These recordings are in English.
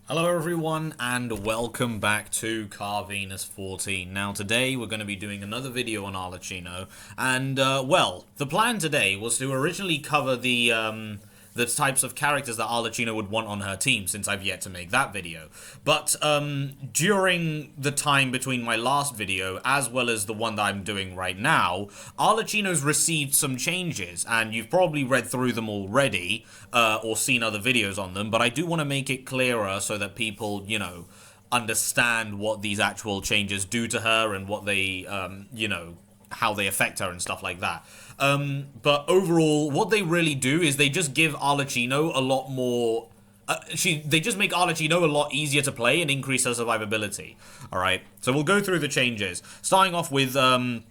Hello everyone and welcome back to Carvenus 14. Now today we're going to be doing another video on Arlecchino and well, the plan today was to originally cover the types of characters that Arlecchino would want on her team, since I've yet to make that video. But during the time between my last video as well as the one that I'm doing right now, Arlecchino's received some changes, and you've probably read through them already or seen other videos on them, but I do want to make it clearer so that people, you know, understand what these actual changes do to her and what they, you know, how they affect her and stuff like that. But overall, what they really do is they just give Arlecchino a lot more... they just make Arlecchino a lot easier to play and increase her survivability. Alright, so we'll go through the changes. Starting off with her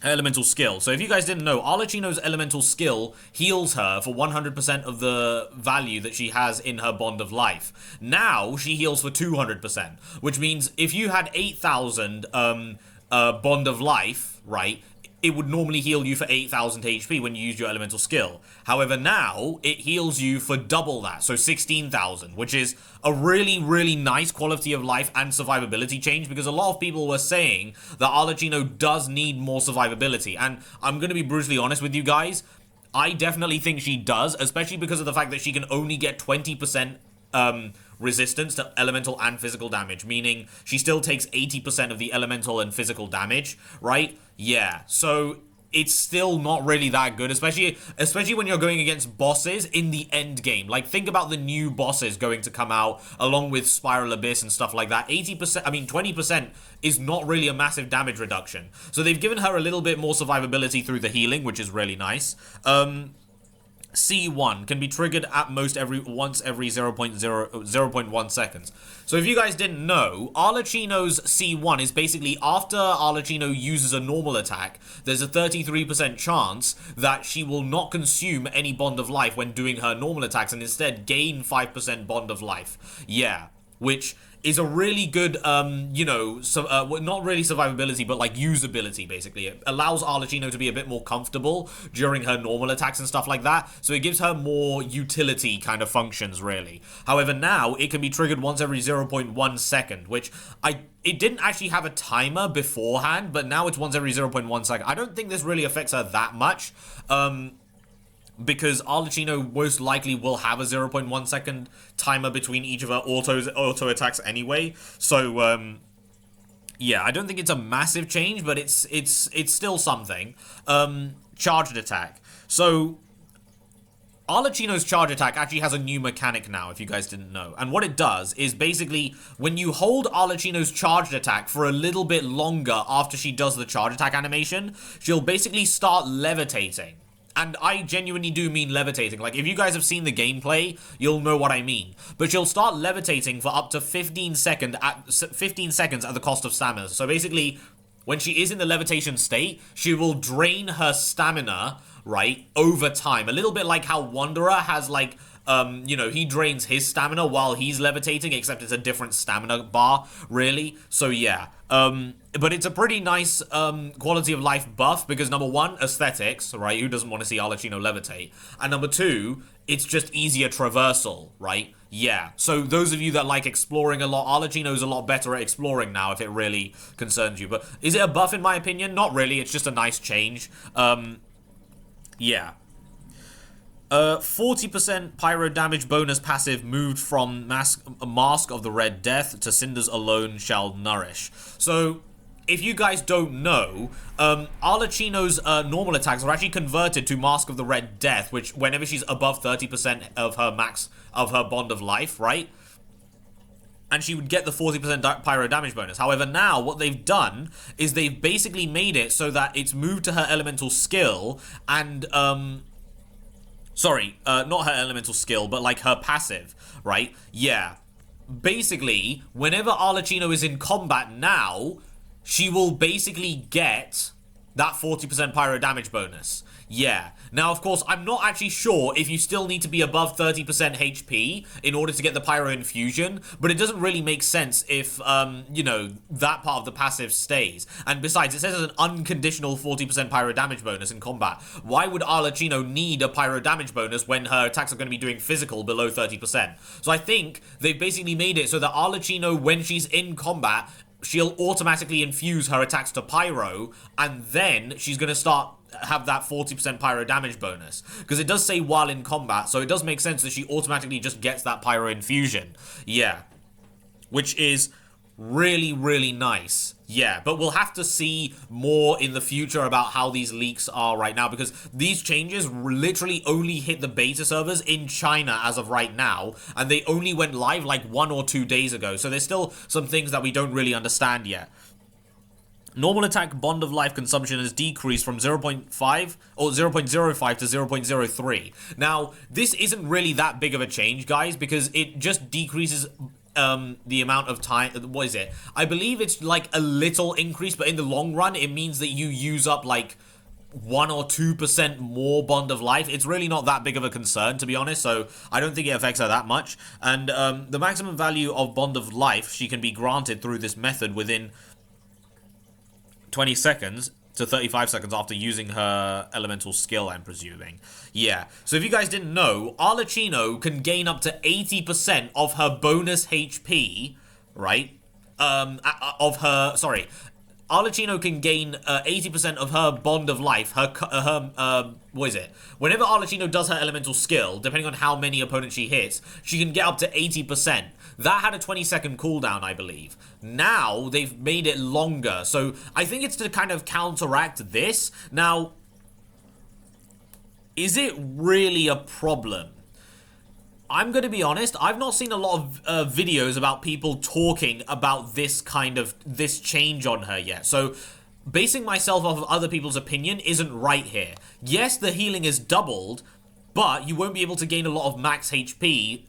elemental skill. So if you guys didn't know, Arlecchino's elemental skill heals her for 100% of the value that she has in her Bond of Life. Now, she heals for 200%, which means if you had 8,000 Bond of Life, right, it would normally heal you for 8,000 HP when you use your elemental skill. However, now it heals you for double that, so 16,000, which is a really, really nice quality of life and survivability change, because a lot of people were saying that Arlecchino does need more survivability, and I'm going to be brutally honest with you guys, I definitely think she does, especially because of the fact that she can only get 20% resistance to elemental and physical damage, meaning she still takes 80% of the elemental and physical damage, right? Yeah, so it's still not really that good, especially when you're going against bosses in the end game. Like, think about the new bosses going to come out along with Spiral Abyss and stuff like that. 20% is not really a massive damage reduction. So they've given her a little bit more survivability through the healing, which is really nice. C1 can be triggered at most once every 0.1 seconds. So if you guys didn't know, Arlecchino's C1 is basically after Arlecchino uses a normal attack, there's a 33% chance that she will not consume any Bond of Life when doing her normal attacks and instead gain 5% Bond of Life. Yeah, which is a really good, you know, not really survivability, but like usability, basically. It allows Arlecchino to be a bit more comfortable during her normal attacks and stuff like that, so it gives her more utility kind of functions, really. However, now it can be triggered once every 0.1 second, which it didn't actually have a timer beforehand, but now it's once every 0.1 second. I don't think this really affects her that much, because Arlecchino most likely will have a 0.1 second timer between each of her auto attacks anyway. So yeah, I don't think it's a massive change, but it's still something. Charged attack. So Arlecchino's charge attack actually has a new mechanic now, if you guys didn't know. And what it does is basically when you hold Arlecchino's charged attack for a little bit longer after she does the charge attack animation, she'll basically start levitating. And I genuinely do mean levitating. Like, if you guys have seen the gameplay, you'll know what I mean. But she'll start levitating for up to 15 seconds at the cost of stamina. So basically, when she is in the levitation state, she will drain her stamina, right, over time. A little bit like how Wanderer has, like, you know, he drains his stamina while he's levitating, except it's a different stamina bar, really. So, yeah. But it's a pretty nice quality of life buff because, number one, aesthetics, right? Who doesn't want to see Arlecchino levitate? And number two, it's just easier traversal, right? Yeah. So those of you that like exploring a lot, Arlecchino's a lot better at exploring now, if it really concerns you. But is it a buff in my opinion? Not really. It's just a nice change. Yeah. 40% pyro damage bonus passive moved from Mask of the Red Death to Cinders Alone Shall Nourish. So, if you guys don't know, Arlecchino's normal attacks are actually converted to Mask of the Red Death, which whenever she's above 30% of her her Bond of Life, right? And she would get the 40% pyro damage bonus. However, now what they've done is they've basically made it so that it's moved to her elemental skill and sorry, not her elemental skill, but like her passive, right? Yeah. Basically, whenever Arlecchino is in combat now, she will basically get That 40% pyro damage bonus. Yeah. Now, of course, I'm not actually sure if you still need to be above 30% HP in order to get the pyro infusion, but it doesn't really make sense if, you know, that part of the passive stays. And besides, it says it's an unconditional 40% pyro damage bonus in combat. Why would Arlecchino need a pyro damage bonus when her attacks are going to be doing physical below 30%? So I think they've basically made it so that Arlecchino, when she's in combat, she'll automatically infuse her attacks to pyro, and then she's going to have that 40% pyro damage bonus. Because it does say while in combat, so it does make sense that she automatically just gets that pyro infusion. Yeah. Which is really, really nice. Yeah, but we'll have to see more in the future about how these leaks are right now, because these changes literally only hit the beta servers in China as of right now, and they only went live like 1 or 2 days ago, so there's still some things that we don't really understand yet. Normal attack bond of life consumption has decreased from 0.5 or 0.05 to 0.03. Now, this isn't really that big of a change, guys, because it just decreases the amount of time. What is it? I believe it's like a little increase, but in the long run, it means that you use up like 1 or 2% more bond of life. It's really not that big of a concern, to be honest, so I don't think it affects her that much. And the maximum value of bond of life she can be granted through this method within 20 seconds to 35 seconds after using her elemental skill, I'm presuming. Yeah, so if you guys didn't know, Arlecchino can gain up to 80% of her bonus HP, right? Arlecchino can gain 80% of her bond of life, what is it? Whenever Arlecchino does her elemental skill, depending on how many opponents she hits, she can get up to 80%. That had a 20-second cooldown, I believe. Now, they've made it longer, so I think it's to kind of counteract this. Now, is it really a problem? I'm going to be honest, I've not seen a lot of videos about people talking about this change on her yet. So, basing myself off of other people's opinion isn't right here. Yes, the healing is doubled, but you won't be able to gain a lot of max HP,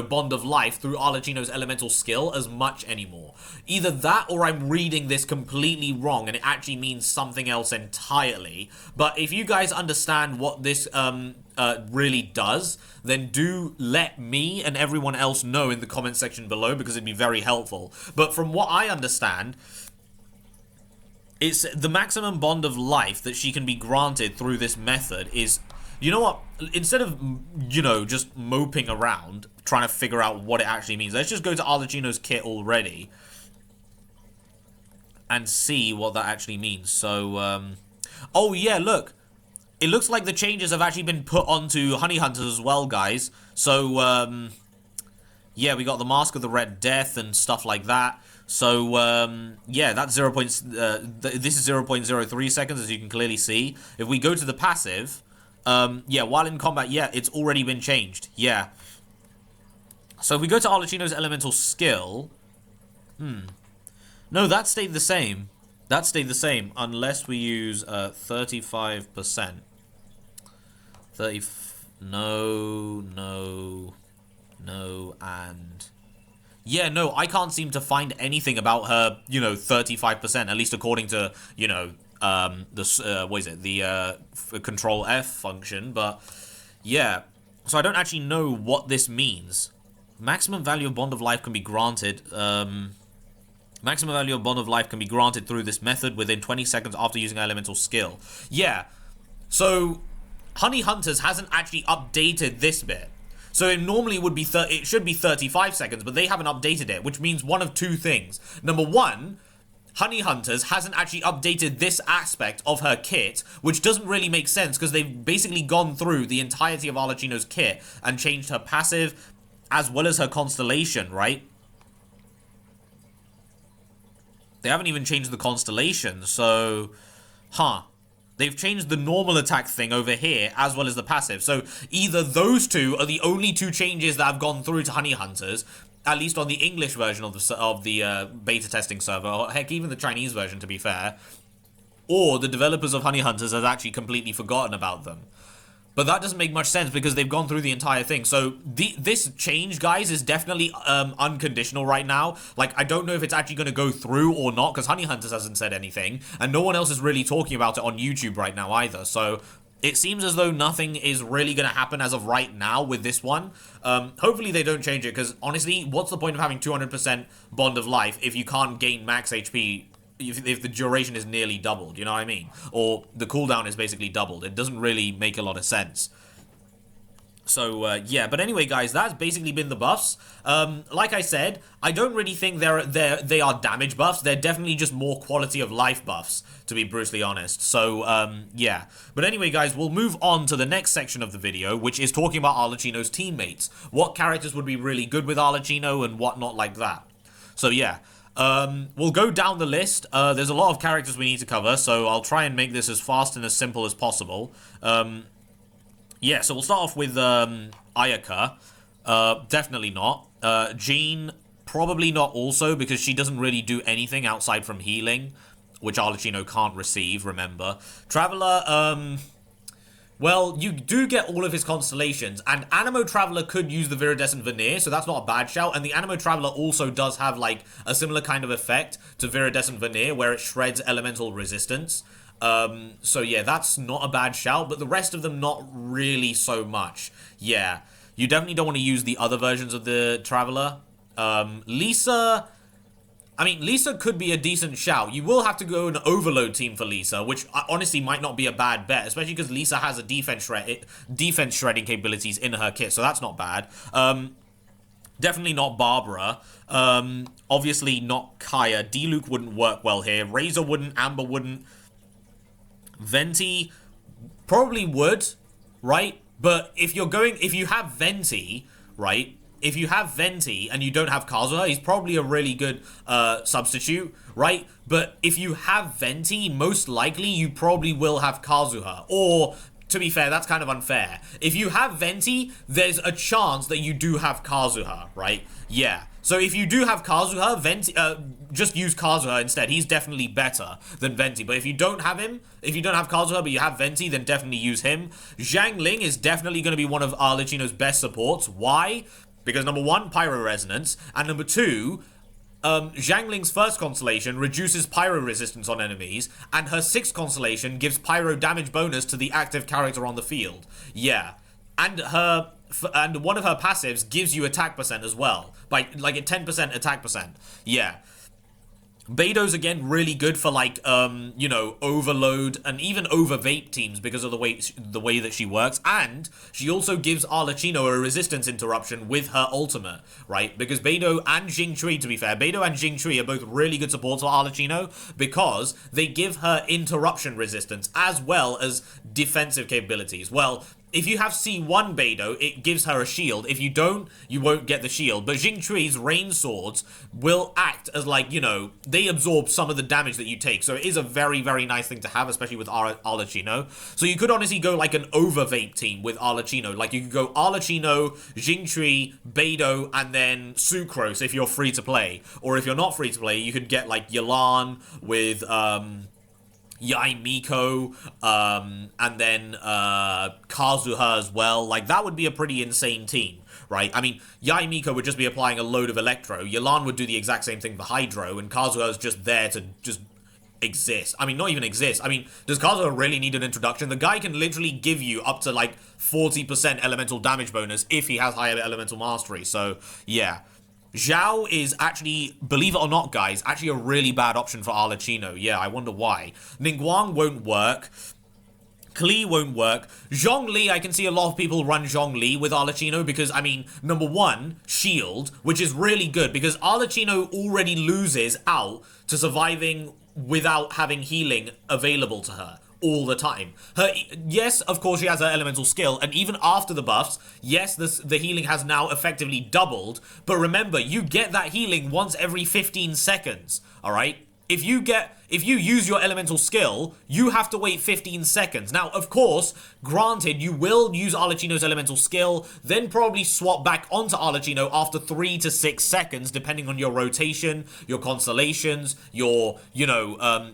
bond of life through Arlecchino's elemental skill as much anymore. Either that or I'm reading this completely wrong and it actually means something else entirely. But if you guys understand what this really does, then do let me and everyone else know in the comment section below, because it'd be very helpful. But from what I understand, it's the maximum bond of life that she can be granted through this method is... You know what? Instead of, just moping around, trying to figure out what it actually means, let's just go to Arlecchino's kit already and see what that actually means. So, oh yeah, look. It looks like the changes have actually been put onto Honey Hunters as well, guys. So, yeah, we got the Mask of the Red Death and stuff like that. So, yeah, that's this is 0.03 seconds, as you can clearly see. If we go to the passive... yeah, while in combat, yeah, it's already been changed. Yeah. So if we go to Arlecchino's elemental skill... No, that stayed the same. That stayed the same, unless we use 35%. No, and... Yeah, no, I can't seem to find anything about her, 35%, at least according to, what is it, the Control F function, but yeah, so I don't actually know what this means. Maximum value of bond of life can be granted, maximum value of bond of life can be granted through this method within 20 seconds after using elemental skill. Yeah, so Honey Hunters hasn't actually updated this bit. So it normally would be, it should be 35 seconds, but they haven't updated it, which means one of two things. Number one, Honey Hunters hasn't actually updated this aspect of her kit, which doesn't really make sense because they've basically gone through the entirety of Arlecchino's kit and changed her passive as well as her constellation, right? They haven't even changed the constellation, so... They've changed the normal attack thing over here as well as the passive. So either those two are the only two changes that have gone through to Honey Hunters, at least on the English version of the beta testing server, or heck, even the Chinese version, to be fair, or the developers of Honey Hunters have actually completely forgotten about them. But that doesn't make much sense because they've gone through the entire thing. So this change, guys, is definitely unconditional right now. Like, I don't know if it's actually going to go through or not because Honey Hunters hasn't said anything. And no one else is really talking about it on YouTube right now either. So it seems as though nothing is really going to happen as of right now with this one. Hopefully they don't change it because, honestly, what's the point of having 200% Bond of Life if you can't gain max HP if the duration is nearly doubled, you know what I mean? Or the cooldown is basically doubled. It doesn't really make a lot of sense. So, yeah, but anyway, guys, that's basically been the buffs. Like I said, I don't really think they are damage buffs. They're definitely just more quality of life buffs, to be brutally honest. So, yeah. But anyway, guys, we'll move on to the next section of the video, which is talking about Arlecchino's teammates. What characters would be really good with Arlecchino and whatnot like that. So, yeah. We'll go down the list. There's a lot of characters we need to cover, so I'll try and make this as fast and as simple as possible. Yeah, so we'll start off with Ayaka. Definitely not. Jean, probably not also, because she doesn't really do anything outside from healing, which Arlecchino can't receive, remember. Traveler, well, you do get all of his constellations, and Animo Traveler could use the Viridescent Veneer, so that's not a bad shout, and the Animo Traveler also does have, like, a similar kind of effect to Viridescent Veneer, where it shreds elemental resistance. So yeah, that's not a bad shout, but the rest of them not really so much. Yeah, you definitely don't want to use the other versions of the Traveler. Lisa... I mean, Lisa could be a decent shout. You will have to go an overload team for Lisa, which honestly might not be a bad bet, especially because Lisa has a defense shredding capabilities in her kit, so that's not bad. Definitely not Barbara. Obviously not Kaya. D-Luke wouldn't work well here. Razor wouldn't. Amber wouldn't. Venti probably would, right? But if you have Venti, right? If you have Venti and you don't have Kazuha, he's probably a really good substitute, right? But if you have Venti, most likely you probably will have Kazuha. Or, to be fair, that's kind of unfair. If you have Venti, there's a chance that you do have Kazuha, right? Yeah. So if you do have Kazuha, Venti, just use Kazuha instead. He's definitely better than Venti. But if you don't have him, if you don't have Kazuha but you have Venti, then definitely use him. Zhang Ling is definitely going to be one of Arlecchino's best supports. Why? Because number one, Pyro Resonance, and number two, Zhang Ling's first constellation reduces Pyro resistance on enemies, and her sixth constellation gives Pyro damage bonus to the active character on the field. Yeah, and one of her passives gives you attack percent as well, by like a 10% attack percent. Yeah. Beido's again really good for like you know, overload and even over vape teams because of the way that she works, and she also gives Arlecchino a resistance interruption with her ultimate, right? Because Beido and Jingchui, to be fair, Beido and Jingchui are both really good supports for Arlecchino because they give her interruption resistance as well as defensive capabilities. Well, if you have C1 Beido, it gives her a shield. If you don't, you won't get the shield. But Jingchui's rain swords will act as like, you know, they absorb some of the damage that you take. So it is a very, very nice thing to have, especially with Arlecchino. So you could honestly go like an over-vape team with Arlecchino. Like you could go Arlecchino, Jingchui, Beido, and then Sucrose if you're free to play. Or if you're not free to play, you could get like Yelan with, Yai Miko, and then Kazuha as well. Like, that would be a pretty insane team, right? I mean, Yai Miko would just be applying a load of Electro. Yelan would do the exact same thing for Hydro, and Kazuha is just there to just exist. I mean, not even exist. I mean, does Kazuha really need an introduction? The guy can literally give you up to, like, 40% elemental damage bonus if he has higher elemental mastery. So, yeah. Zhao is actually, believe it or not, guys, actually a really bad option for Arlecchino. Yeah, I wonder why. Ningguang won't work. Klee won't work. Zhongli, I can see a lot of people run Zhongli with Arlecchino because, I mean, number one, shield, which is really good because Arlecchino already loses out to surviving without having healing available to her all the time. Yes, of course she has her elemental skill, and even after the buffs, yes, the healing has now effectively doubled, but remember, you get that healing once every 15 seconds, alright? If if you use your elemental skill, you have to wait 15 seconds. Now, of course, granted, you will use Arlecchino's elemental skill, then probably swap back onto Arlecchino after 3 to 6 seconds, depending on your rotation, your constellations, your,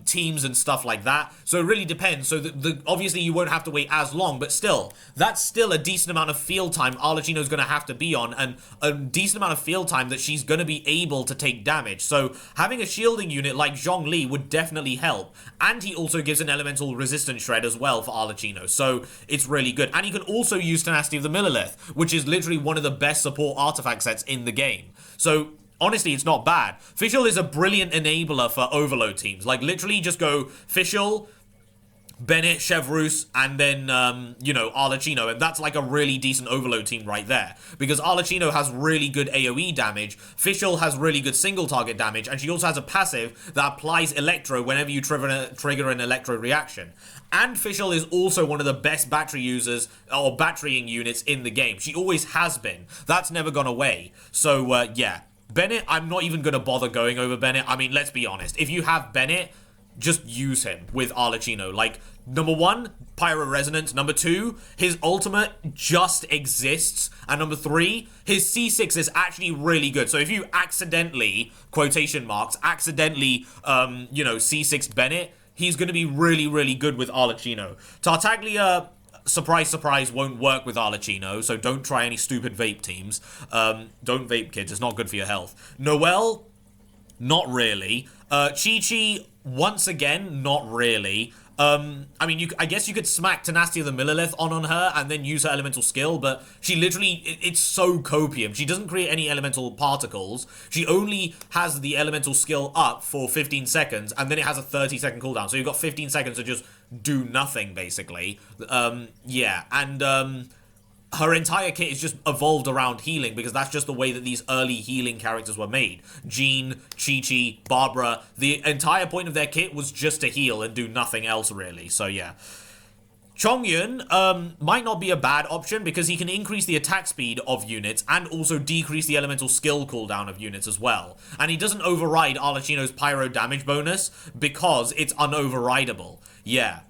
teams and stuff like that. So it really depends. So obviously you won't have to wait as long, but still, that's still a decent amount of field time Arlecchino's going to have to be on, and a decent amount of field time that she's going to be able to take damage. So having a shielding unit like Zhongli would definitely help. And he also gives an elemental resistance shred as well for Arlecchino. So it's really good. And he can also use Tenacity of the Millilith, which is literally one of the best support artifact sets in the game. So honestly, it's not bad. Fischl is a brilliant enabler for overload teams. Like, literally just go Fischl, Bennett, Chevreuse, and then, Arlecchino, and that's like a really decent overload team right there. Because Arlecchino has really good AoE damage, Fischl has really good single target damage, and she also has a passive that applies Electro whenever you trigger an Electro reaction. And Fischl is also one of the best battery users, or batterying units in the game. She always has been. That's never gone away. So, yeah. Bennett, I'm not even going to bother going over Bennett. I mean, let's be honest. If you have Bennett, just use him with Arlecchino. Like, number 1, Pyro Resonance. Number 2, his ultimate just exists. And number 3, his C6 is actually really good. So if you accidentally, quotation marks, C6 Bennett, he's going to be really, really good with Arlecchino. Tartaglia, surprise, surprise, won't work with Arlecchino, so don't try any stupid vape teams. Don't vape, kids. It's not good for your health. Noelle, not really. Chi-Chi, once again, not really. I mean, I guess you could smack Tenacity of the Millilith on her and then use her elemental skill, but she literally, it's so copium. She doesn't create any elemental particles. She only has the elemental skill up for 15 seconds, and then it has a 30-second cooldown. So you've got 15 seconds to just do nothing, basically. Yeah, and her entire kit is just evolved around healing, because that's just the way that these early healing characters were made. Jean, Chi-Chi, Barbara, the entire point of their kit was just to heal and do nothing else, really. So, yeah. Chongyun might not be a bad option, because he can increase the attack speed of units and also decrease the elemental skill cooldown of units as well. And he doesn't override Arlecchino's pyro damage bonus because it's unoverridable. Yeah.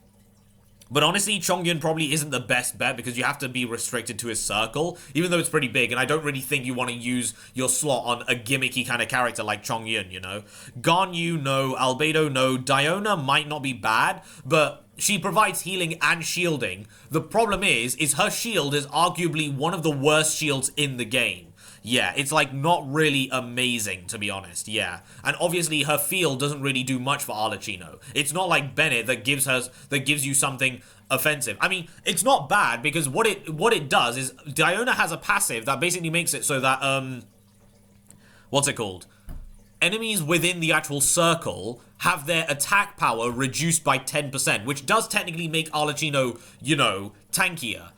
But honestly, Chongyun probably isn't the best bet, because you have to be restricted to his circle, even though it's pretty big, and I don't really think you want to use your slot on a gimmicky kind of character like Chongyun, you know? Ganyu, no. Albedo, no. Diona might not be bad, but she provides healing and shielding. The problem is her shield is arguably one of the worst shields in the game. Yeah, it's like not really amazing, to be honest, yeah. And obviously her field doesn't really do much for Arlecchino. It's not like Bennett that gives you something offensive. I mean, it's not bad, because what it does is Diona has a passive that basically makes it so that what's it called? Enemies within the actual circle have their attack power reduced by 10%, which does technically make Arlecchino, tankier.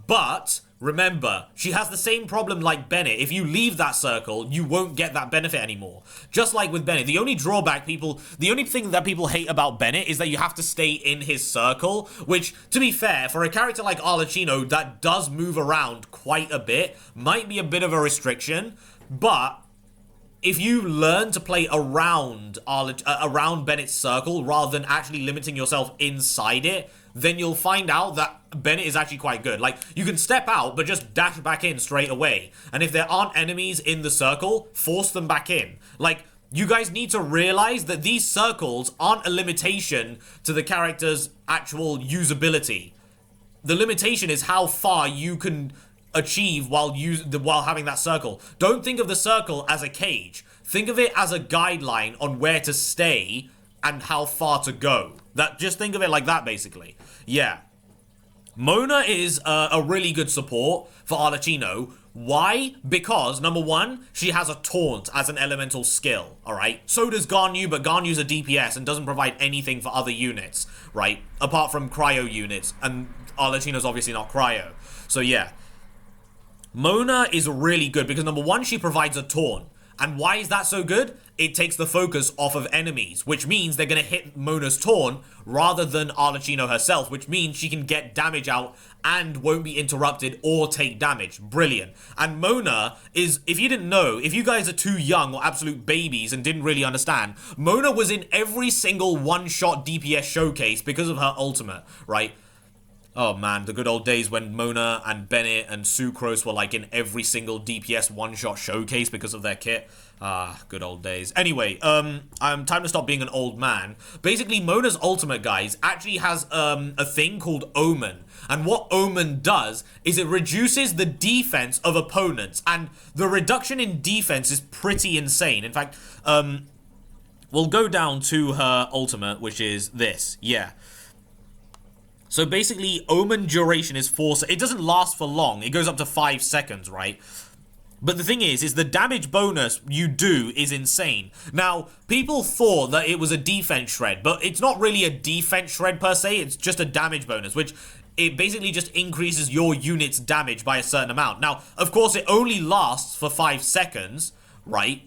But remember, she has the same problem like Bennett. If you leave that circle, you won't get that benefit anymore. Just like with Bennett, the only thing that people hate about Bennett is that you have to stay in his circle, which, to be fair, for a character like Arlecchino that does move around quite a bit, might be a bit of a restriction, but if you learn to play around Bennett's circle rather than actually limiting yourself inside it, then you'll find out that Bennett is actually quite good. Like, you can step out, but just dash back in straight away. And if there aren't enemies in the circle, force them back in. Like, you guys need to realize that these circles aren't a limitation to the character's actual usability. The limitation is how far you can achieve while having that circle. Don't think of the circle as a cage. Think of it as a guideline on where to stay and how far to go. Just think of it like that, basically. Yeah. Mona is a really good support for Arlecchino. Why? Because, number 1, she has a taunt as an elemental skill, alright? So does Ganyu, but Ganyu's a DPS and doesn't provide anything for other units, right? Apart from cryo units, and Arlecchino's obviously not cryo. So yeah. Mona is really good because, number 1, she provides a taunt. And why is that so good? It takes the focus off of enemies, which means they're going to hit Mona's taunt rather than Arlecchino herself, which means she can get damage out and won't be interrupted or take damage. Brilliant. And Mona is, if you didn't know, if you guys are too young or absolute babies and didn't really understand, Mona was in every single one-shot DPS showcase because of her ultimate, right? Oh man, the good old days when Mona and Bennett and Sucrose were like in every single DPS one-shot showcase because of their kit. Ah, good old days. Anyway, time to stop being an old man. Basically, Mona's ultimate, guys, actually has a thing called Omen. And what Omen does is it reduces the defense of opponents. And the reduction in defense is pretty insane. In fact, we'll go down to her ultimate, which is this. Yeah. So basically, Omen duration is 4 seconds. It doesn't last for long. It goes up to 5 seconds, right? But the thing is the damage bonus you do is insane. Now, people thought that it was a defense shred, but it's not really a defense shred per se. It's just a damage bonus, which it basically just increases your unit's damage by a certain amount. Now, of course, it only lasts for 5 seconds, right?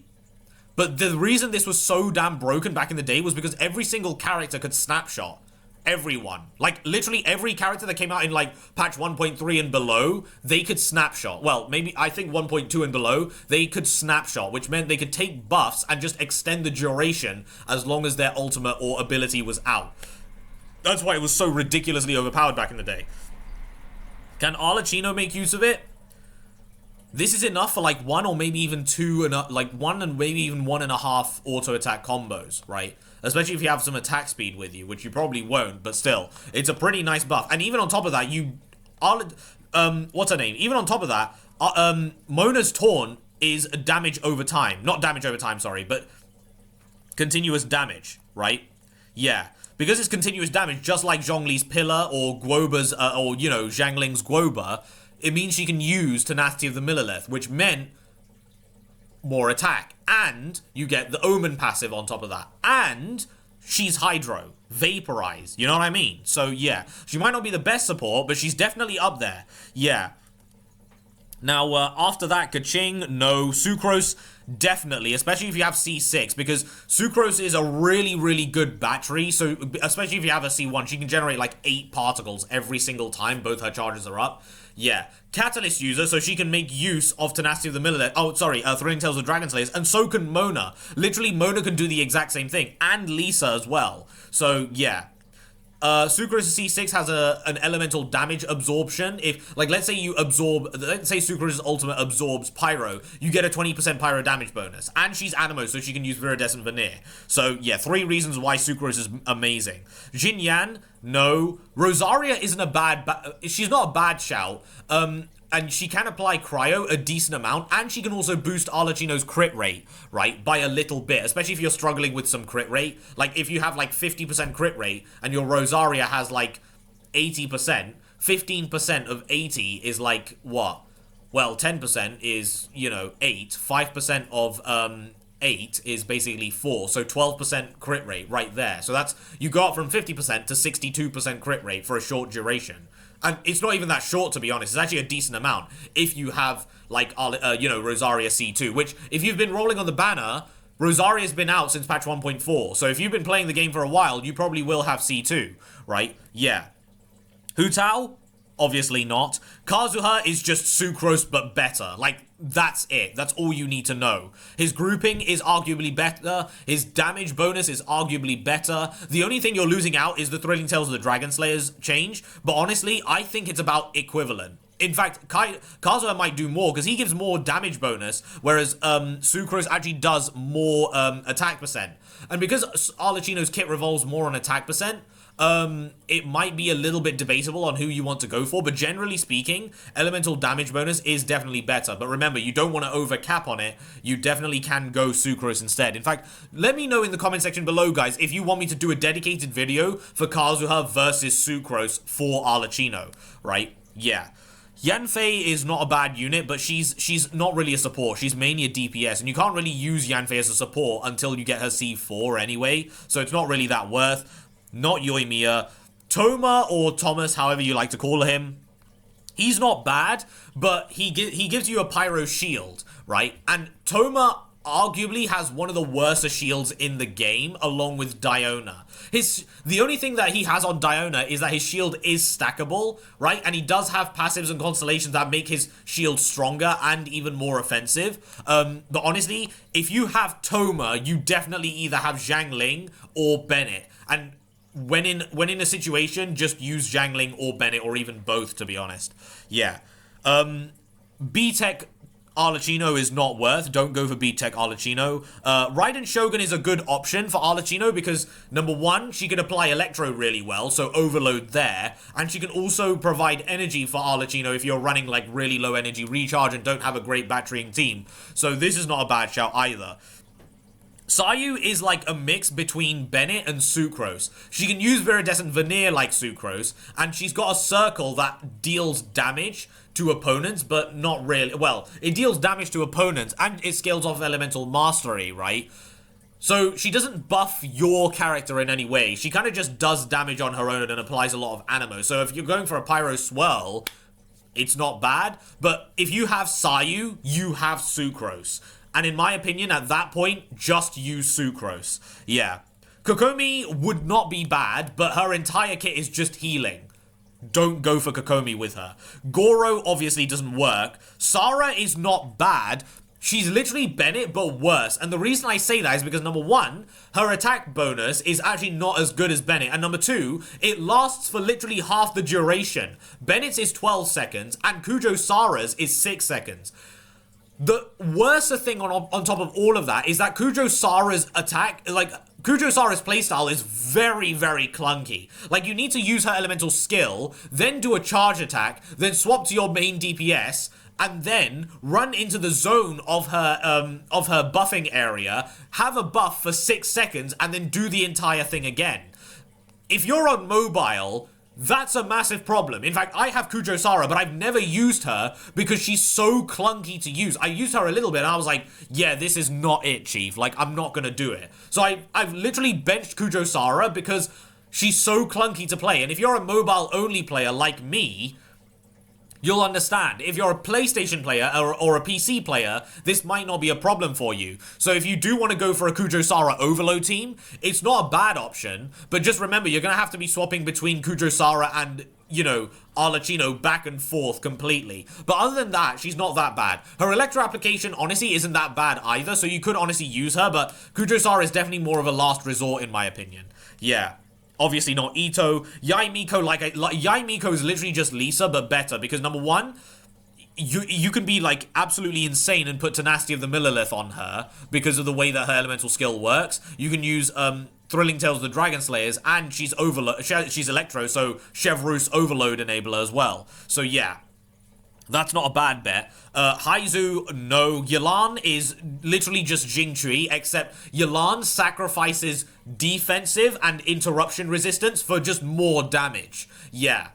But the reason this was so damn broken back in the day was because every single character could snapshot. Everyone. Like, literally every character that came out in, like, patch 1.3 and below, they could snapshot. Well, maybe, I think 1.2 and below, they could snapshot, which meant they could take buffs and just extend the duration as long as their ultimate or ability was out. That's why it was so ridiculously overpowered back in the day. Can Arlecchino make use of it? This is enough for, like, 1 or maybe even 2, and like, 1 and maybe even 1.5 auto-attack combos, right? Especially if you have some attack speed with you, which you probably won't, but still, it's a pretty nice buff. And even on top of that, what's her name? Even on top of that, Mona's taunt is damage over time. Not damage over time, sorry, but continuous damage, right? Yeah. Because it's continuous damage, just like Zhongli's Pillar or Guoba's, or, you know, Zhangling's Guoba, it means she can use Tenacity of the Millilith, which meant more attack, and you get the Omen passive on top of that, and she's Hydro, Vaporize, you know what I mean? So yeah, she might not be the best support, but she's definitely up there. Yeah. Now, after that, Kaching, no. Sucrose, definitely, especially if you have C6, because Sucrose is a really, really good battery, so especially if you have a C1, she can generate like 8 particles every single time both her charges are up. Yeah. Catalyst user, so she can make use of Tenacity of the Millilith. Oh, sorry, Thrilling Tales of Dragon Slayers, and so can Mona. Literally, Mona can do the exact same thing, and Lisa as well. So, yeah. Sucrose's C6 has an elemental damage absorption. If, like, let's say Sucrose's ultimate absorbs Pyro, you get a 20% Pyro damage bonus. And she's Animo, so she can use Viridescent Veneer. So, yeah, 3 reasons why Sucrose is amazing. Jin Yan, no. Rosaria isn't a she's not a bad shout. And she can apply Cryo a decent amount, and she can also boost Arlecchino's crit rate, right, by a little bit, especially if you're struggling with some crit rate. Like, if you have, like, 50% crit rate, and your Rosaria has, like, 80%, 15% of 80 is, like, what? Well, 10% is, you know, 8. 5% of, 8 is basically 4, so 12% crit rate right there. So that's, you go up from 50% to 62% crit rate for a short duration. And it's not even that short, to be honest. It's actually a decent amount if you have, like, you know, Rosaria C2, which, if you've been rolling on the banner, Rosaria's been out since patch 1.4. So if you've been playing the game for a while, you probably will have C2, right? Yeah. Hu Tao? Obviously not. Kazuha is just Sucrose, but better. Like, that's it. That's all you need to know. His grouping is arguably better. His damage bonus is arguably better. The only thing you're losing out is the Thrilling Tales of the Dragon Slayers change. But honestly, I think it's about equivalent. In fact, Kazuha might do more because he gives more damage bonus, whereas Sucrose actually does more attack percent. And because Arlecchino's kit revolves more on attack percent, it might be a little bit debatable on who you want to go for, but generally speaking, elemental damage bonus is definitely better. But remember, you don't want to overcap on it. You definitely can go Sucrose instead. In fact, let me know in the comment section below, guys, if you want me to do a dedicated video for Kazuha versus Sucrose for Arlecchino, right? Yeah. Yanfei is not a bad unit, but she's not really a support. She's mainly a DPS, and you can't really use Yanfei as a support until you get her C4 anyway, so it's not really that worth. Not Yoimiya. Toma, or Thomas, however you like to call him, he's not bad, but he gives you a Pyro shield, right? And Toma arguably has one of the worst shields in the game, along with Diona. The only thing that he has on Diona is that his shield is stackable, right? And he does have passives and constellations that make his shield stronger and even more offensive. But honestly, if you have Toma, you definitely either have Zhang Ling or Bennett. And when in a situation, just use Zhang Ling or Bennett, or even both, to be honest. Yeah. B-Tech Arlecchino is not worth. Don't go for B-Tech Arlecchino. Raiden Shogun is a good option for Arlecchino because, number one, she can apply Electro really well, so overload there. And she can also provide energy for Arlecchino if you're running like really low energy recharge and don't have a great batterying team. So this is not a bad shout either. Sayu is like a mix between Bennett and Sucrose. She can use Viridescent Veneer like Sucrose, and she's got a circle that deals damage to opponents, but not really. Well, it deals damage to opponents, and it scales off Elemental Mastery, right? So she doesn't buff your character in any way. She kind of just does damage on her own and applies a lot of Anemo. So if you're going for a Pyro Swirl, it's not bad. But if you have Sayu, you have Sucrose. And in my opinion, at that point, just use Sucrose. Yeah. Kokomi would not be bad, but her entire kit is just healing. Don't go for Kokomi with her. Goro obviously doesn't work. Sarah is not bad. She's literally Bennett, but worse. And the reason I say that is because, number one, her attack bonus is actually not as good as Bennett. And number two, it lasts for literally half the duration. Bennett's is 12 seconds, and Kujo Sara's is 6 seconds. The worst thing on top of all of that is that Kujo Sara's attack, like, Kujo Sara's playstyle is very, very clunky. Like, you need to use her elemental skill, then do a charge attack, then swap to your main DPS, and then run into the zone of her buffing area, have a buff for 6 seconds, and then do the entire thing again. If you're on mobile, that's a massive problem. In fact, I have Kujo Sara, but I've never used her because she's so clunky to use. I used her a little bit and I was like, yeah, this is not it, Chief. Like, I'm not gonna do it. So I've literally benched Kujo Sara because she's so clunky to play. And if you're a mobile-only player like me, you'll understand. If you're a PlayStation player or a PC player, this might not be a problem for you. So if you do want to go for a Kujo Sara overload team, it's not a bad option, but just remember, you're going to have to be swapping between Kujo Sara and, you know, Arlecchino back and forth completely. But other than that, she's not that bad. Her Electro application, honestly, isn't that bad either, so you could honestly use her, but Kujo Sara is definitely more of a last resort, in my opinion. Yeah. Obviously not Ito. Yai Miko, Yai Miko is literally just Lisa, but better. Because number one, you can be like absolutely insane and put Tenacity of the Millilith on her because of the way that her elemental skill works. You can use Thrilling Tales of the Dragon Slayers, and she's Electro, so Chevreuse Overload enabler as well. So yeah. That's not a bad bet. Haizu, no. Yelan is literally just Jingchui, except Yelan sacrifices defensive and interruption resistance for just more damage. Yeah.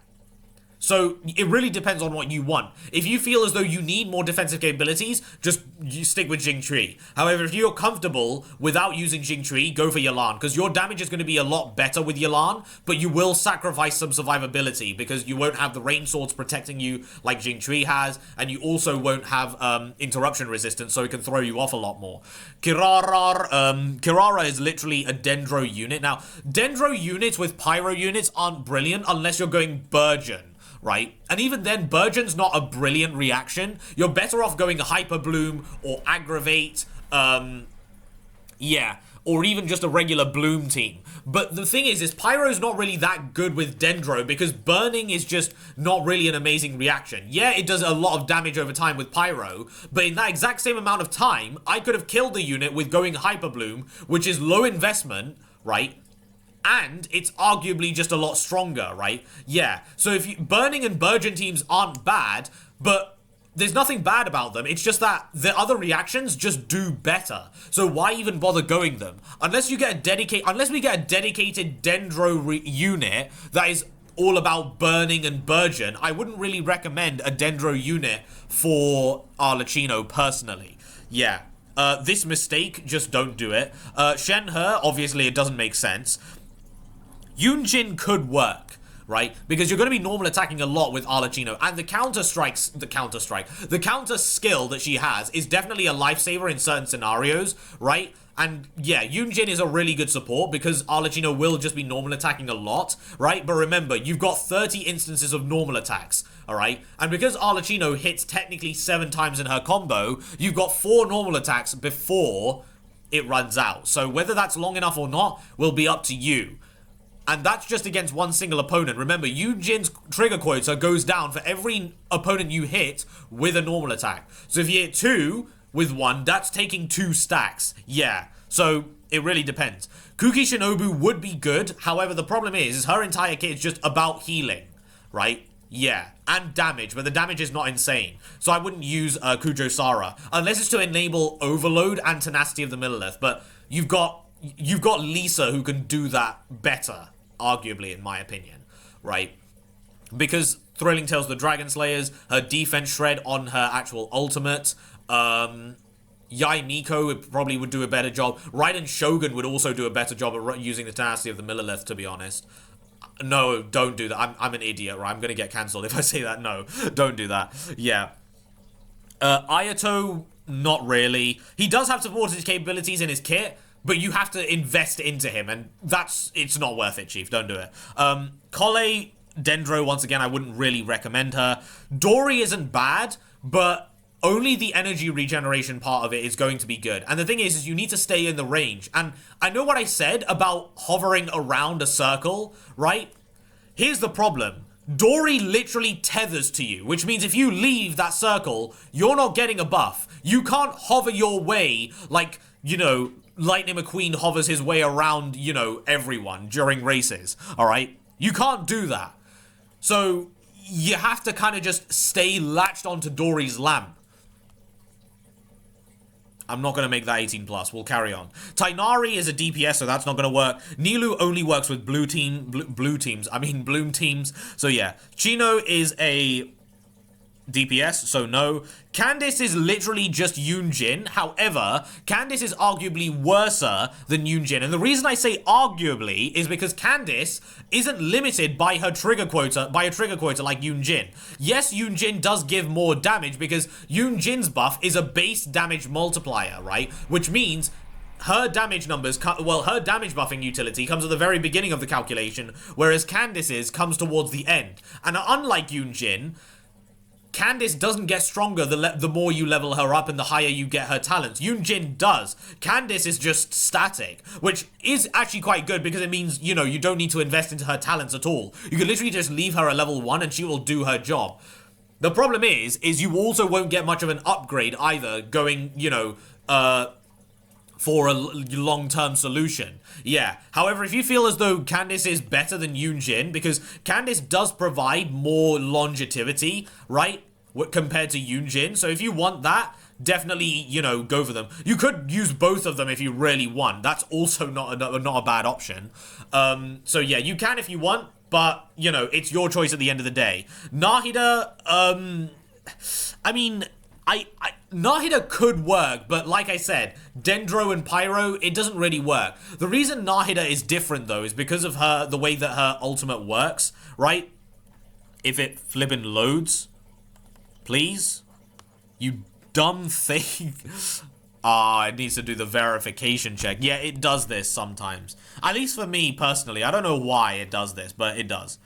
So it really depends on what you want. If you feel as though you need more defensive capabilities, just stick with Jingchui. However, if you're comfortable without using Jingchui, go for Yelan, because your damage is going to be a lot better with Yelan, but you will sacrifice some survivability because you won't have the rain swords protecting you like Jingchui has, and you also won't have interruption resistance, so it can throw you off a lot more. Kirara is literally a Dendro unit. Now, Dendro units with Pyro units aren't brilliant unless you're going Burgeon. Right? And even then, Burgeon's not a brilliant reaction. You're better off going Hyper Bloom or Aggravate, yeah, or even just a regular Bloom team. But the thing is Pyro's not really that good with Dendro because Burning is just not really an amazing reaction. Yeah, it does a lot of damage over time with Pyro, but in that exact same amount of time, I could have killed the unit with going Hyper Bloom, which is low investment, right? And it's arguably just a lot stronger, right? Yeah. So if Burning and Burgeon teams aren't bad, but there's nothing bad about them. It's just that the other reactions just do better. So why even bother going them? Unless we get a dedicated Dendro unit that is all about Burning and Burgeon, I wouldn't really recommend a Dendro unit for Arlecchino personally. Yeah. This mistake, just don't do it. Shenhe, obviously it doesn't make sense. Yunjin could work, right? Because you're going to be normal attacking a lot with Arlecchino, and the counter skill that she has is definitely a lifesaver in certain scenarios, right? And yeah, Yunjin is a really good support because Arlecchino will just be normal attacking a lot, right? But remember, you've got 30 instances of normal attacks, alright? And because Arlecchino hits technically 7 times in her combo, you've got 4 normal attacks before it runs out. So whether that's long enough or not will be up to you. And that's just against one single opponent. Remember, Yunjin's trigger quota goes down for every opponent you hit with a normal attack. So if you hit 2 with 1, that's taking 2 stacks. Yeah, so it really depends. Kuki Shinobu would be good. However, the problem is her entire kit is just about healing, right? Yeah, and damage, but the damage is not insane. So I wouldn't use Kujo Sara, unless it's to enable Overload and Tenacity of the Millilith. But you've got Lisa who can do that better, arguably, in my opinion, right? Because Thrilling Tales the Dragon Slayers, her defense shred on her actual ultimate, Yai Miko probably would do a better job. Raiden Shogun would also do a better job at using the Tenacity of the Millilith, to be honest. No, don't do that. I'm an idiot, right? I'm gonna get cancelled if I say that. No, don't do that. Yeah. Ayato, not really. He does have supported capabilities in his kit, but you have to invest into him, and it's not worth it, Chief. Don't do it. Kole, Dendro, once again, I wouldn't really recommend her. Dory isn't bad, but only the energy regeneration part of it is going to be good. And the thing is you need to stay in the range. And I know what I said about hovering around a circle, right? Here's the problem. Dory literally tethers to you, which means if you leave that circle, you're not getting a buff. You can't hover your way like, you know, Lightning McQueen hovers his way around, you know, everyone during races, all right? You can't do that. So you have to kind of just stay latched onto Dory's lamp. I'm not going to make that 18 plus. We'll carry on. Tainari is a DPS, so that's not going to work. Nilu only works with blue Bloom teams. So yeah. Chino is a DPS, so no. Candice is literally just Yunjin. However, Candice is arguably worse than Yunjin. And the reason I say arguably is because Candice isn't limited by her trigger quota, like Yunjin. Yes, Yunjin does give more damage because Yunjin's buff is a base damage multiplier, right? Which means her damage numbers, her damage buffing utility comes at the very beginning of the calculation, whereas Candice's comes towards the end. And unlike Yunjin, Candice doesn't get stronger the more you level her up and the higher you get her talents. Yunjin does. Candice is just static, which is actually quite good because it means, you know, you don't need to invest into her talents at all. You can literally just leave her at level 1 and she will do her job. The problem is you also won't get much of an upgrade either going, you know, for a long-term solution. Yeah. However, if you feel as though Candice is better than Yunjin, because Candice does provide more longevity, right, compared to Yunjin. So if you want that, definitely, you know, go for them. You could use both of them if you really want. That's also not a bad option. So yeah, you can if you want, but, you know, it's your choice at the end of the day. Nahida, I mean, Nahida could work, but like I said, Dendro and Pyro, it doesn't really work. The reason Nahida is different, though, is because of the way that her ultimate works, right? If it flippin' loads, please, you dumb thing. It needs to do the verification check. Yeah, it does this sometimes. At least for me, personally. I don't know why it does this, but it does.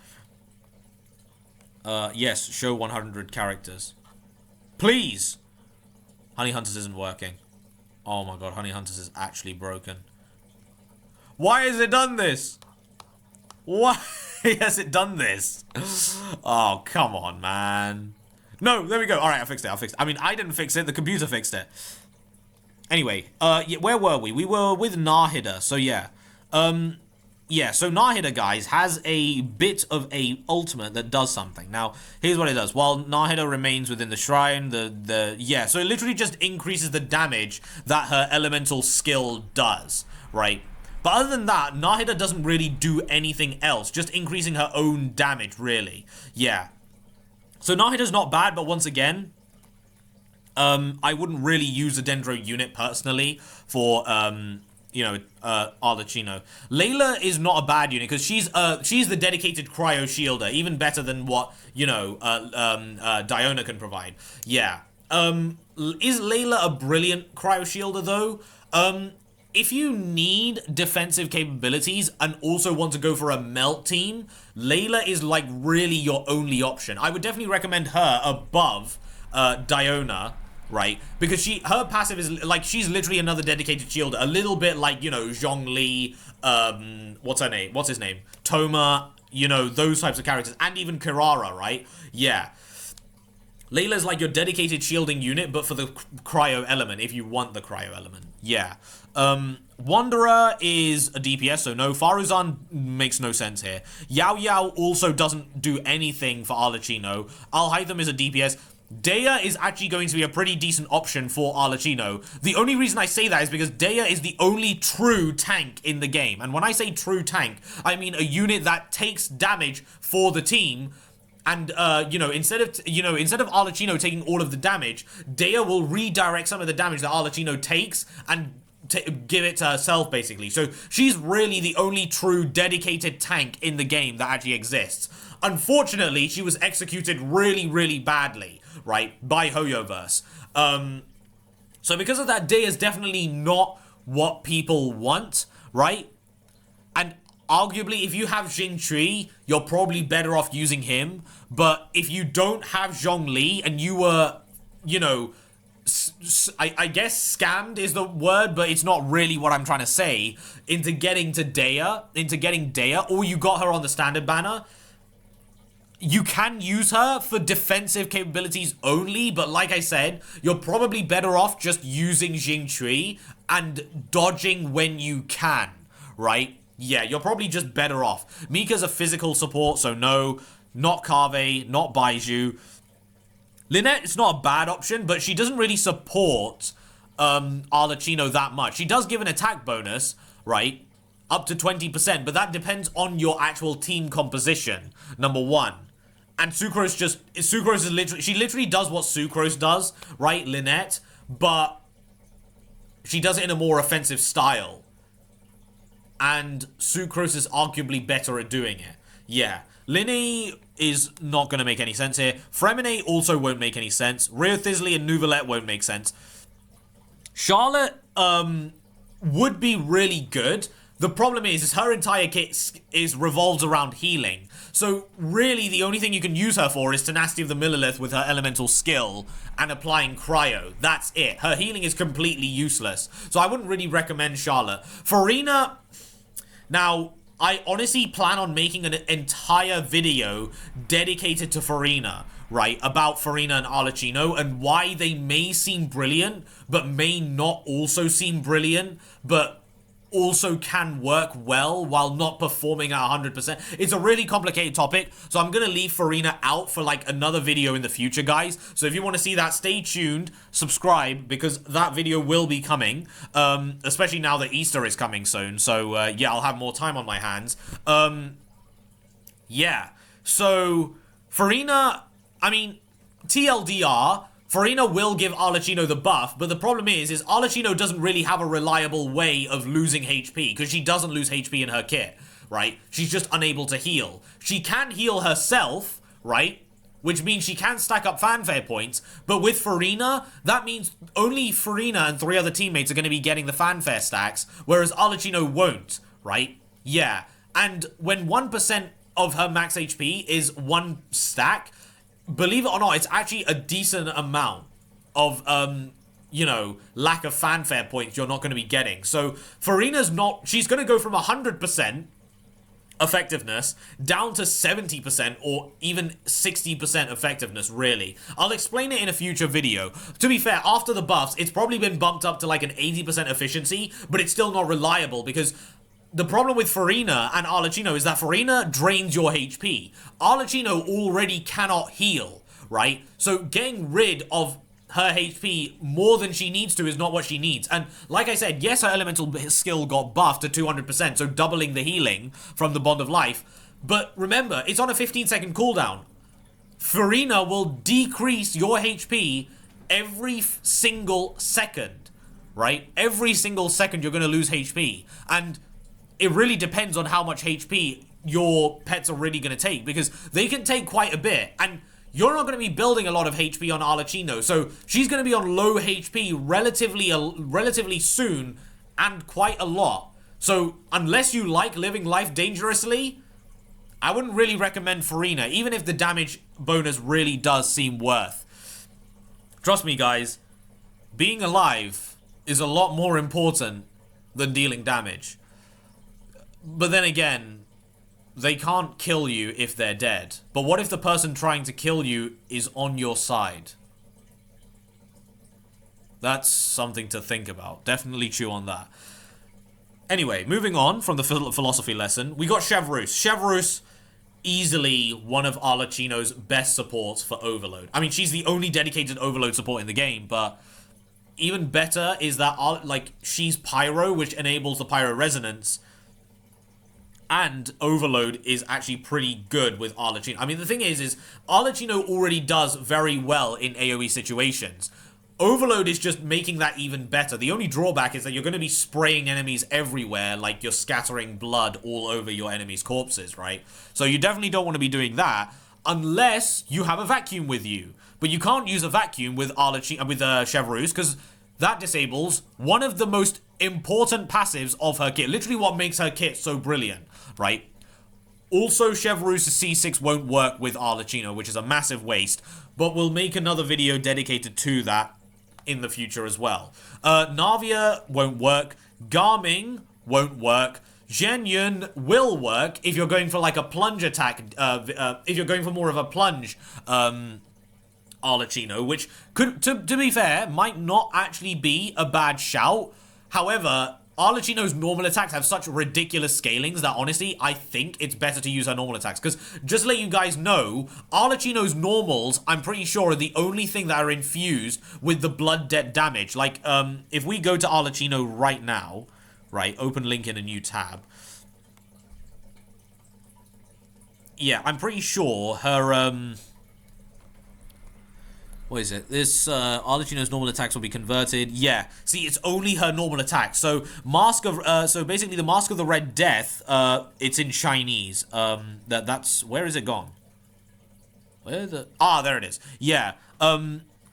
Yes, show 100 characters. Please! Honey Hunters isn't working. Oh my god, Honey Hunters is actually broken. Why has it done this? Why has it done this? Oh, come on, man. No, there we go. Alright, I fixed it. I mean, I didn't fix it. The computer fixed it. Anyway, yeah, where were we? We were with Nahida, so yeah. Yeah, so Nahida, guys, has a bit of a ultimate that does something. Now, here's what it does. While Nahida remains within the shrine, yeah, so it literally just increases the damage that her elemental skill does, right? But other than that, Nahida doesn't really do anything else, just increasing her own damage, really. Yeah. So Nahida's not bad, but once again, I wouldn't really use a Dendro unit personally for, Arlecchino. Layla is not a bad unit because she's the dedicated cryo shielder, even better than what Diona can provide. Yeah. Is Layla a brilliant cryo shielder though? If you need defensive capabilities and also want to go for a melt team, Layla is like really your only option. I would definitely recommend her above Diona, right? Because her passive is like, she's literally another dedicated shielder, a little bit like, Zhongli, what's his name? Toma, those types of characters, and even Kirara, right? Yeah. Layla's like your dedicated shielding unit, but for the cryo element, if you want the cryo element. Yeah. Wanderer is a DPS, so no. Faruzan makes no sense here. Yao Yao also doesn't do anything for Arlecchino. Al-Haytham is a DPS. Dea is actually going to be a pretty decent option for Arlecchino. The only reason I say that is because Dea is the only true tank in the game. And when I say true tank, I mean a unit that takes damage for the team. And, instead of Arlecchino taking all of the damage, Dea will redirect some of the damage that Arlecchino takes and give it to herself, basically. So she's really the only true dedicated tank in the game that actually exists. Unfortunately, she was executed really, really badly, right, by Hoyoverse. So because of that, Dea is definitely not what people want, right? And arguably, if you have Xingqi, you're probably better off using him. But if you don't have Zhongli and you were, I guess scammed is the word, but it's not really what I'm trying to say, into getting Dea, or you got her on the standard banner, you can use her for defensive capabilities only, but like I said, you're probably better off just using Xingqi and dodging when you can, right? Yeah, you're probably just better off. Mika's a physical support, so no, not Kave, not Baiju. Lynette is not a bad option, but she doesn't really support Arlecchino that much. She does give an attack bonus, right? Up to 20%, but that depends on your actual team composition, number one. And Sucrose is literally, she literally does what Sucrose does, right, Lynette? But she does it in a more offensive style. And Sucrose is arguably better at doing it. Yeah. Linny is not going to make any sense here. Fremine also won't make any sense. Rio Thisley and Nouvelette won't make sense. Charlotte would be really good. The problem is her entire kit revolves around healing. So really the only thing you can use her for is Tenacity of the Millilith with her elemental skill and applying cryo. That's it. Her healing is completely useless. So I wouldn't really recommend Charlotte. Farina, now I honestly plan on making an entire video dedicated to Farina, right? About Farina and Arlecchino and why they may seem brilliant, but may not also seem brilliant, but also can work well while not performing at 100%. It's a really complicated topic, so I'm gonna leave Farina out for like another video in the future, guys. So if you want to see that, stay tuned, subscribe, because that video will be coming, especially now that Easter is coming soon. So yeah, I'll have more time on my hands. Yeah, so Farina, I mean, TLDR, Farina will give Arlecchino the buff, but the problem is Arlecchino doesn't really have a reliable way of losing HP, because she doesn't lose HP in her kit, right? She's just unable to heal. She can heal herself, right? Which means she can stack up fanfare points, but with Farina, that means only Farina and 3 other teammates are going to be getting the fanfare stacks, whereas Arlecchino won't, right? Yeah, and when 1% of her max HP is 1 stack, believe it or not, it's actually a decent amount of, lack of fanfare points you're not going to be getting. So, Farina's not, she's going to go from 100% effectiveness down to 70% or even 60% effectiveness, really. I'll explain it in a future video. To be fair, after the buffs, it's probably been bumped up to like an 80% efficiency, but it's still not reliable because the problem with Farina and Arlecchino is that Farina drains your HP. Arlecchino already cannot heal, right? So getting rid of her HP more than she needs to is not what she needs. And like I said, yes, her elemental skill got buffed to 200%, so doubling the healing from the Bond of Life. But remember, it's on a 15-second cooldown. Farina will decrease your HP every single second, right? Every single second you're going to lose HP. And it really depends on how much HP your pets are really going to take, because they can take quite a bit, and you're not going to be building a lot of HP on Arlecchino, so she's going to be on low HP relatively soon, and quite a lot. So unless you like living life dangerously, I wouldn't really recommend Farina, even if the damage bonus really does seem worth. Trust me, guys, being alive is a lot more important than dealing damage. But then again, they can't kill you if they're dead. But what if the person trying to kill you is on your side? That's something to think about. Definitely chew on that. Anyway, moving on from the philosophy lesson, we got Chevreuse. Chevreuse, easily one of Arlecchino's best supports for Overload. I mean, she's the only dedicated Overload support in the game, but even better is that, like, she's Pyro, which enables the Pyro Resonance, and Overload is actually pretty good with Arlecchino. I mean, the thing is Arlecchino already does very well in AoE situations. Overload is just making that even better. The only drawback is that you're going to be spraying enemies everywhere, like you're scattering blood all over your enemies' corpses, right? So you definitely don't want to be doing that unless you have a vacuum with you. But you can't use a vacuum with Chevreuse, because that disables one of the most important passives of her kit. Literally what makes her kit so brilliant, right? Also, Chevreuse's C6 won't work with Arlecchino, which is a massive waste, but we'll make another video dedicated to that in the future as well. Navia won't work. Garming won't work. Zhenyun will work if you're going for like a plunge attack, if you're going for more of a plunge, Arlecchino, which could, to be fair, might not actually be a bad shout. However, Arlecchino's normal attacks have such ridiculous scalings that honestly, I think it's better to use her normal attacks. Because, just to let you guys know, Arlecchino's normals, I'm pretty sure, are the only thing that are infused with the blood debt damage. Like, if we go to Arlecchino right now, right, open link in a new tab. Yeah, I'm pretty sure her, what is it? This, Arlecchino's normal attacks will be converted. Yeah. See, it's only her normal attacks. So, so basically the Mask of the Red Death, it's in Chinese. That's, where is it gone? There it is. Yeah.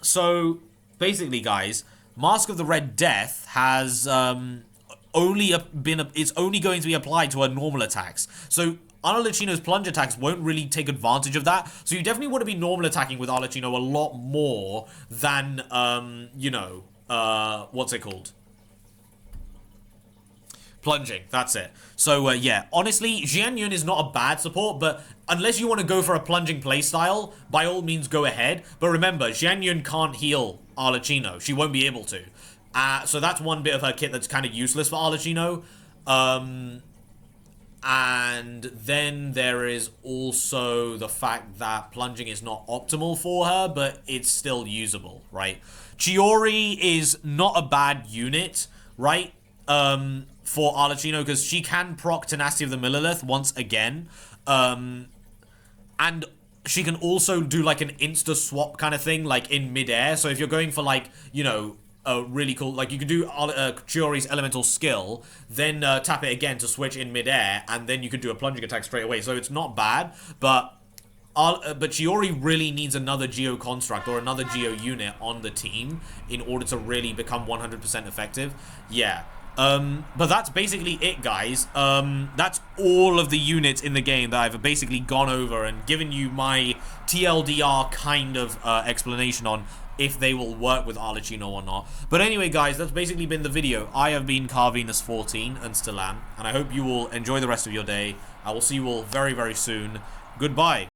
So, basically, guys, Mask of the Red Death has, it's only going to be applied to her normal attacks. So, Arlecchino's plunge attacks won't really take advantage of that. So you definitely want to be normal attacking with Arlecchino a lot more than, you know, what's it called? Plunging, that's it. So, yeah, honestly, Zhenyun is not a bad support, but unless you want to go for a plunging playstyle, by all means go ahead. But remember, Zhenyun can't heal Arlecchino. She won't be able to. So that's one bit of her kit that's kind of useless for Arlecchino. And then there is also the fact that plunging is not optimal for her, but it's still usable, right? Chiori is not a bad unit, right? For Arlecchino, because she can proc Tenacity of the Millilith once again. And she can also do like an insta swap kind of thing, like in midair. So if you're going for like, you know, a really cool, like you can do Chiori's elemental skill, then tap it again to switch in midair, and then you could do a plunging attack straight away. So it's not bad, but Chiori really needs another Geo construct or another Geo unit on the team in order to really become 100% effective. Yeah. But that's basically it, guys. That's all of the units in the game that I've basically gone over and given you my TLDR kind of explanation on if they will work with Arlecchino or not. But anyway, guys, that's basically been the video. I have been Carvenus14 and still am, and I hope you will enjoy the rest of your day. I will see you all very, very soon. Goodbye.